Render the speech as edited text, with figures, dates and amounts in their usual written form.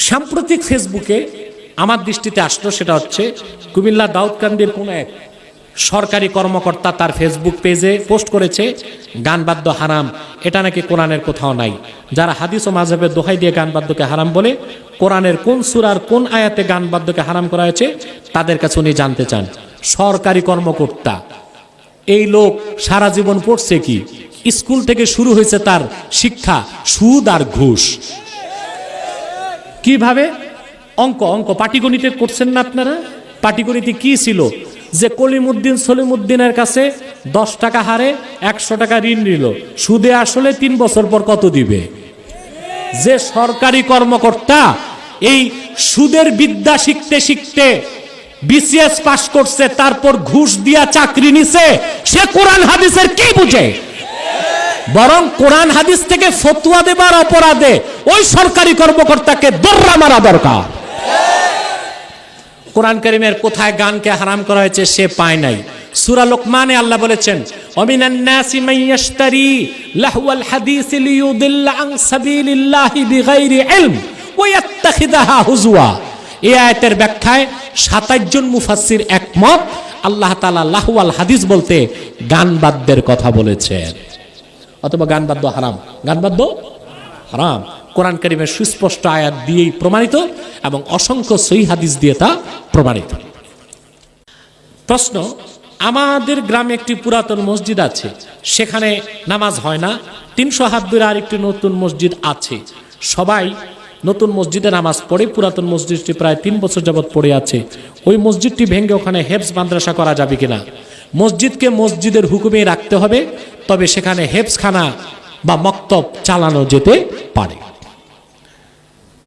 সাম্প্রতিক ফেসবুকে আমার দৃষ্টিতে আসলো, সেটা হচ্ছে কুমিল্লা দাউদকান্দির কোন এক সরকারি কর্মকর্তা তার ফেসবুক পেজে পোস্ট করেছে গান বাদ্য হারাম, এটা নাকি কোরআনের কোথাও নাই। যারা হাদিস ও মাযহাবের দোহাই দিয়ে গান বাদ্যকে হারাম বলে, কোরআনের কোন সূরার কোন আয়াতে গান বাদ্যকে হারাম করা হয়েছে তাদের কাছে উনি জানতে চান। সরকারি কর্মকর্তা, এই লোক সারা জীবন পড়ছে কি? স্কুল থেকে শুরু হয়েছে তার শিক্ষা সুদ আর ঘুষ। কিভাবে? অঙ্ক পাটিগণিতে করছেন না আপনারা? পাটিগণিতে কি ছিল যে কলিমুদ্দিন সলিমুদ্দিনের কাছে 10 টাকা হারে 100 টাকা ঋণ নিল, সুদে আসলে 3 বছর পর কত দিবে? যে সরকারি কর্মকর্তা এই সুদের বিদ্যা শিখতে শিখতে বিসিএস পাস করছে, তারপর ঘুষ দিয়া চাকরি নিছে, সে কোরআন হাদিসের কি বুঝে? বরং কোরআন হাদিস থেকে ফতোয়া দেবার অপরাধে ওই সরকারি কর্মকর্তাকে দররা মারা দরকার। কোরআন কারীমের কোথায় গানকে হারাম করা হয়েছে সে পায় নাই। সূরা লোকমানে আল্লাহ বলেছেন, ওমিনান নাসি মাইয়াশতারি লাহওয়াল হাদিস লিয়ুদিল্লা আন সাবিলিল্লাহি বিগাইরি ইলম ওয়া ইয়াত্তাখিযাহা হুজওয়া। এই আয়াতের ব্যাখ্যায় 27 জন মুফাসসির একমত। আল্লাহ তাআলা লাহওয়াল হাদিস বলতে গান বাদ্যের কথা বলেছেন। অথবা গান বাদ্য হারাম, গান বাদ্য হারাম কোরআন কারীমের সুস্পষ্ট আয়াত দিয়েই প্রমাণিত এবং অসংখ্য সহিহ হাদিস দিয়ে তা প্রমাণিত। প্রশ্ন, আমাদের গ্রামে একটি পুরাতন মসজিদ আছে, সেখানে নামাজ হয় না। 300 হাত দূরে আরেকটি নতুন মসজিদ আছে, সবাই নতুন মসজিদে নামাজ পড়ে। পুরাতন মসজিদটি প্রায় 3 বছর যাবৎ পড়ে আছে। ওই মসজিদটি ভেঙে ওখানে হেফজ মাদ্রাসা করা যাবে কিনা? মসজিদকে মসজিদের হুকুমেই রাখতে হবে, তবে সেখানে হেফজখানা বা মক্তব চালানো যেতে পারে।